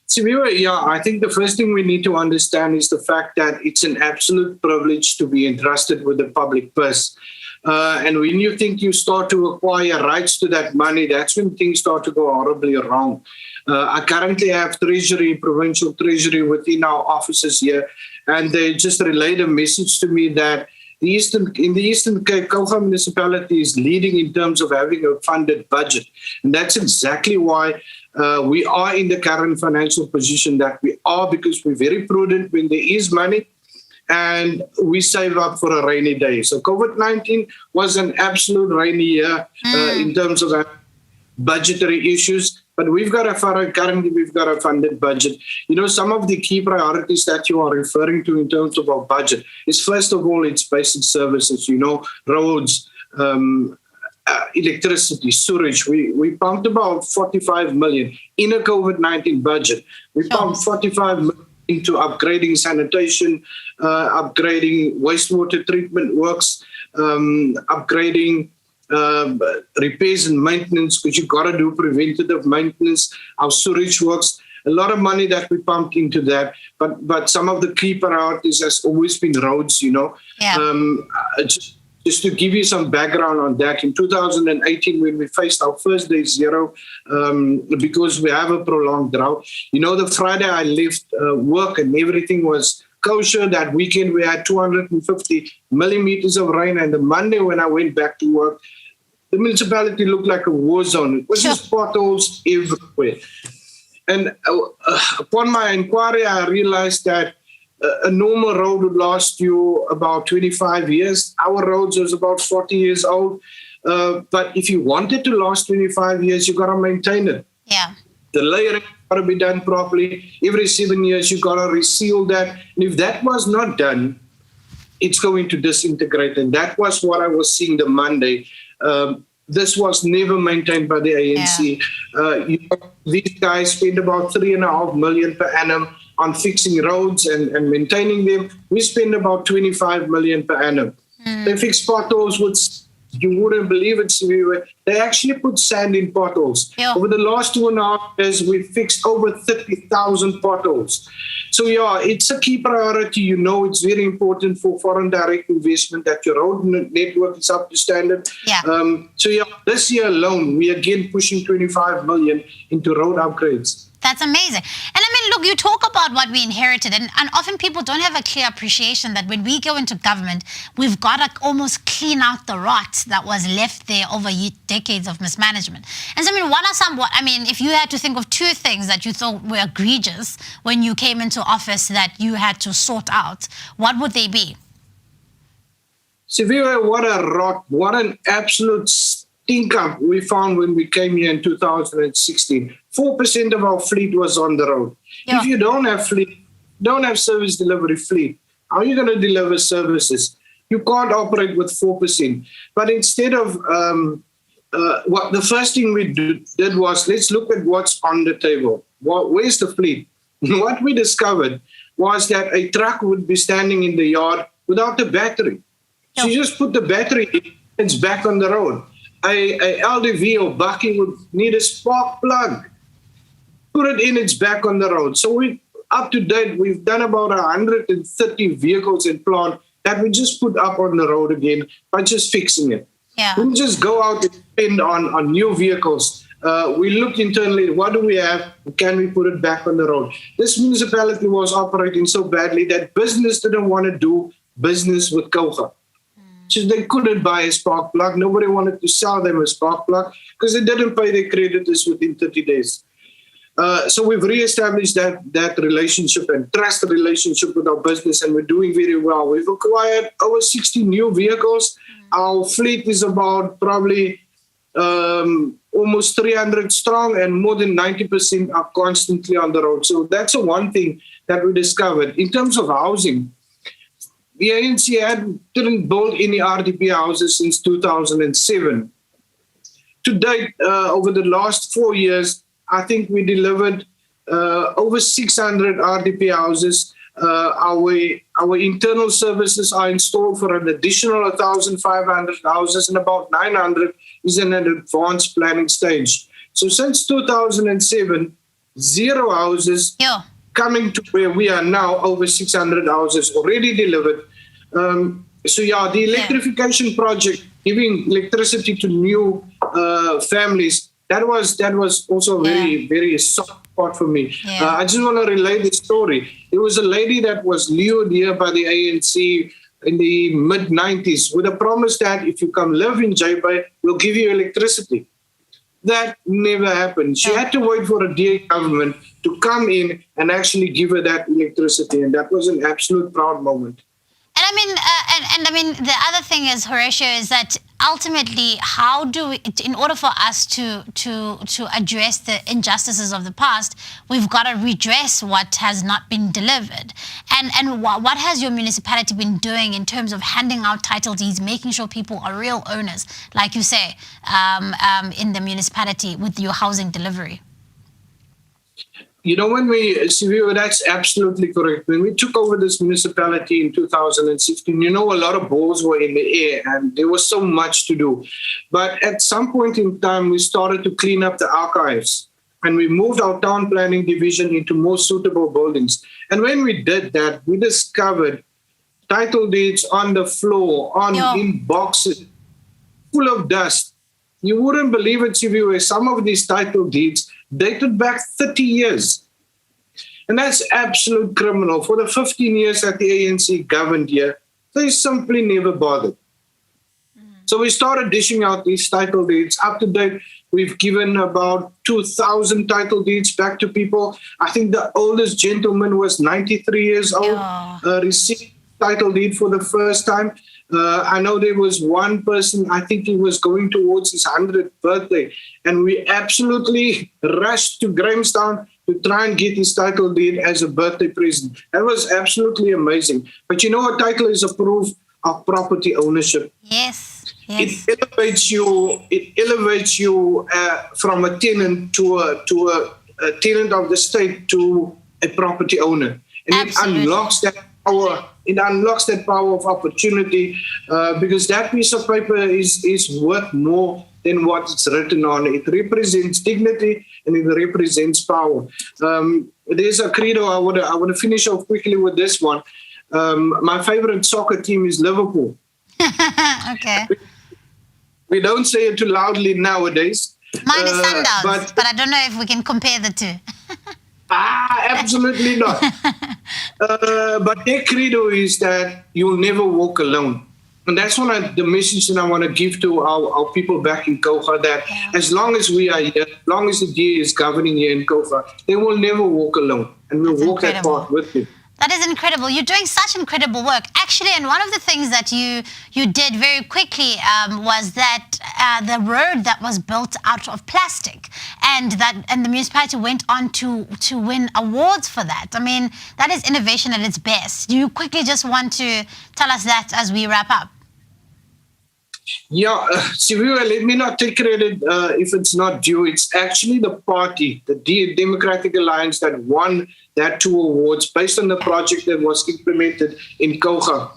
Siviwe, I think the first thing we need to understand is the fact that it's an absolute privilege to be entrusted with the public purse. And when you think you start to acquire rights to that money, that's when things start to go horribly wrong. I currently have provincial treasury within our offices here, and they just relayed a message to me that in the Eastern Cape, Kouga municipality is leading in terms of having a funded budget. And that's exactly why we are in the current financial position that we are, because we're very prudent when there is money and we save up for a rainy day. So COVID-19 was an absolute rainy year in terms of budgetary issues. But currently we've got a funded budget. Some of the key priorities that you are referring to in terms of our budget is, first of all, it's basic services, roads, electricity, sewage. We pumped about 45 million in a COVID-19 budget. We pumped 45 million into upgrading sanitation, upgrading wastewater treatment works, upgrading repairs and maintenance, because you've got to do preventative maintenance, our sewage works. A lot of money that we pumped into that, but some of the key priorities has always been roads, Just to give you some background on that, in 2018, when we faced our first day zero, because we have a prolonged drought, the Friday I left work and everything was kosher. That weekend we had 250 millimeters of rain, and the Monday when I went back to work, the municipality looked like a war zone. It was just potholes everywhere. And upon my inquiry, I realized that a normal road would last you about 25 years. Our roads was about 40 years old. But if you wanted to last 25 years, you got to maintain it. Yeah. The layering got to be done properly. Every 7 years, you got to reseal that. And if that was not done, it's going to disintegrate. And that was what I was seeing the Monday. This was never maintained by the ANC. Yeah. These guys spend about 3.5 million per annum on fixing roads and maintaining them. We spend about 25 million per annum. They fix potholes with, you wouldn't believe it, Siviwe, they actually put sand in potholes. Yeah. Over the last 2.5 years, we fixed over 30,000 potholes. So it's a key priority. It's very important for foreign direct investment that your road network is up to standard. Yeah. This year alone, we are again pushing 25 million into road upgrades. That's amazing. And look, you talk about what we inherited, and often people don't have a clear appreciation that when we go into government, we've got to almost clean out the rot that was left there over decades of mismanagement. And so, what are if you had to think of two things that you thought were egregious when you came into office that you had to sort out, what would they be? Siviwe, what a rot, what an absolute stinker we found when we came here in 2016. 4% of our fleet was on the road. Yeah. If you don't have fleet, don't have service delivery fleet, how are you going to deliver services? You can't operate with 4%. But instead of what the first thing we did was, let's look at what's on the table. Where's the fleet? What we discovered was that a truck would be standing in the yard without the battery. So you just put the battery in, it's back on the road. A LDV or bakkie would need a spark plug. Put it in, it's back on the road. So we up to date, we've done about 130 vehicles in plant that we just put up on the road again by just fixing it. Yeah. We just go out and spend on new vehicles. We look internally, what do we have? Can we put it back on the road? This municipality was operating so badly that business didn't want to do business with Kouga. So they couldn't buy a spark plug. Nobody wanted to sell them a spark plug because they didn't pay their creditors within 30 days. So we've re-established that relationship and trust relationship with our business, and we're doing very well. We've acquired over 60 new vehicles. Our fleet is about probably almost 300 strong, and more than 90% are constantly on the road. So that's one thing that we discovered. In terms of housing, the ANC didn't build any RDP houses since 2007. To date, over the last 4 years, I think we delivered over 600 RDP houses. Our internal services are installed for an additional 1,500 houses, and about 900 is in an advanced planning stage. So since 2007, 0 houses coming to where we are now, over 600 houses already delivered. The electrification project, giving electricity to new families, that was also a very, very soft spot for me. I just want to relay the story. There was a lady that was lured here by the ANC in the mid-90s with a promise that if you come live in J-Bay, we'll give you electricity. That never happened. She had to wait for a DA government to come in and actually give her that electricity, and that was an absolute proud moment. And I mean, the other thing is, Horatio, is that ultimately, how do we, in order for us to address the injustices of the past, we've got to redress what has not been delivered. And what has your municipality been doing in terms of handing out title deeds, making sure people are real owners, like you say, in the municipality with your housing delivery? You know, Siviwe, that's absolutely correct. When we took over this municipality in 2016, you know, a lot of balls were in the air and there was so much to do. But at some point in time, we started to clean up the archives and we moved our town planning division into more suitable buildings. And when we did that, we discovered title deeds on the floor, in boxes, full of dust. You wouldn't believe it, Siviwe, some of these title deeds dated back 30 years. And that's absolute criminal. For the 15 years that the ANC governed here, they simply never bothered. So we started dishing out these title deeds. Up to date, we've given about 2,000 title deeds back to people. I think the oldest gentleman was 93 years old, received title deed for the first time. I know there was one person, I think he was going towards his 100th birthday, and we absolutely rushed to Grahamstown to try and get his title deed as a birthday present. That was absolutely amazing. But you know, a title is a proof of property ownership. Yes. It elevates you from a tenant to a tenant of the state to a property owner, and it unlocks that power. It unlocks that power of opportunity because that piece of paper is worth more than what it's written on. It represents dignity and it represents power. There's a credo. I want to finish off quickly with this one. My favorite soccer team is Liverpool. Okay. We don't say it too loudly nowadays. Mine is Sundowns, but I don't know if we can compare the two. Absolutely not. But their credo is that you'll never walk alone. And that's one of the messages that I want to give to our people back in Kouga, that as long as we are here, as long as the DA is governing here in Kouga, they will never walk alone. And we'll walk that path with them. That is incredible. You're doing such incredible work. Actually, and one of the things that you did very quickly was that the road that was built out of plastic, and the municipality went on to win awards for that. I mean, that is innovation at its best. Do you quickly just want to tell us that as we wrap up? Yeah, Siviwe, let me not take credit if it's not due. It's actually the party, the Democratic Alliance, that won that 2 awards based on the project that was implemented in Kouga.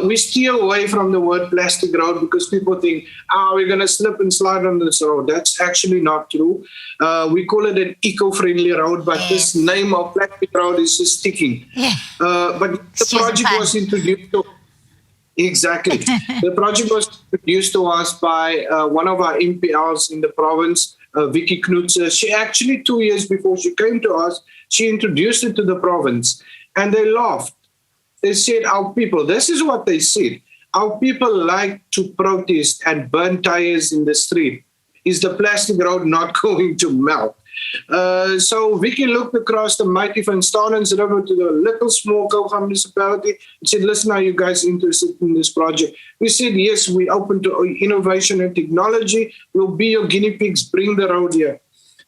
We steer away from the word plastic road because people think, we're going to slip and slide on this road. That's actually not true. We call it an eco-friendly road, but this name of plastic road is just sticking. But the project was introduced to... Exactly. The project was introduced to us by one of our MPLs in the province, Vicky Knutse. She actually, 2 years before she came to us, she introduced it to the province. And they laughed. They said, our people, this is what they said, our people like to protest and burn tires in the street. Is the plastic road not going to melt? So Vicky looked across the mighty Van Stanens River to the little small Kouga municipality and said, listen, are you guys interested in this project? We said, yes, we're open to innovation and technology. We'll be your guinea pigs. Bring the road here.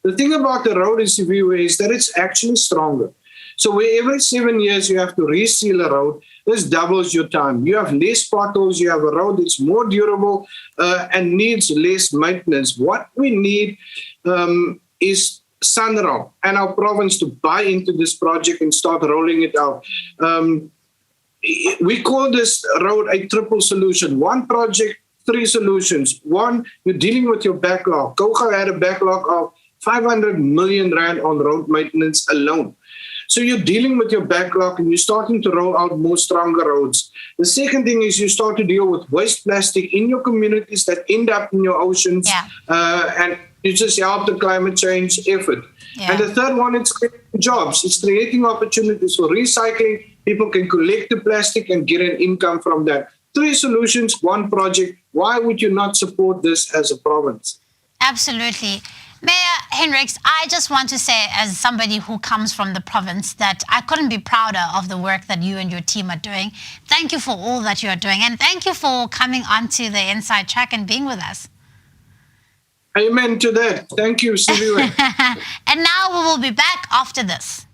The thing about the road is that it's actually stronger. So where every 7 years you have to reseal a road, this doubles your time. You have less potholes, you have a road that's more durable and needs less maintenance. What we need is SANRAL and our province to buy into this project and start rolling it out. We call this road a triple solution. One project, 3 solutions. One, you're dealing with your backlog. Kouga had a backlog of 500 million rand on road maintenance alone. So you're dealing with your backlog and you're starting to roll out more stronger roads. The second thing is you start to deal with waste plastic in your communities that end up in your oceans. And you just help the climate change effort. And the third one, it's creating jobs. It's creating opportunities for recycling. People can collect the plastic and get an income from that. 3 solutions, 1 project. Why would you not support this as a province? Absolutely. Mayor Hendricks, I just want to say, as somebody who comes from the province, that I couldn't be prouder of the work that you and your team are doing. Thank you for all that you're doing, and thank you for coming onto the Inside Track and being with us. Amen to that. Thank you, Siviwe. And now we will be back after this.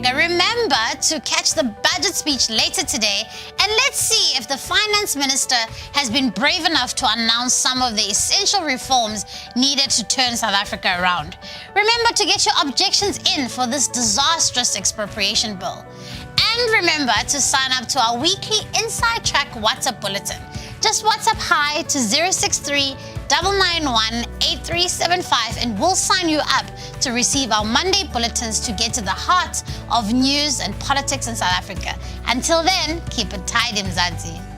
Remember to catch the budget speech later today, and let's see if the finance minister has been brave enough to announce some of the essential reforms needed to turn South Africa around. Remember to get your objections in for this disastrous expropriation bill. And remember to sign up to our weekly Inside Track WhatsApp bulletin. Just WhatsApp hi to 063 991 8375 and we'll sign you up to receive our Monday bulletins to get to the heart of news and politics in South Africa. Until then, keep it tidy, Mzansi.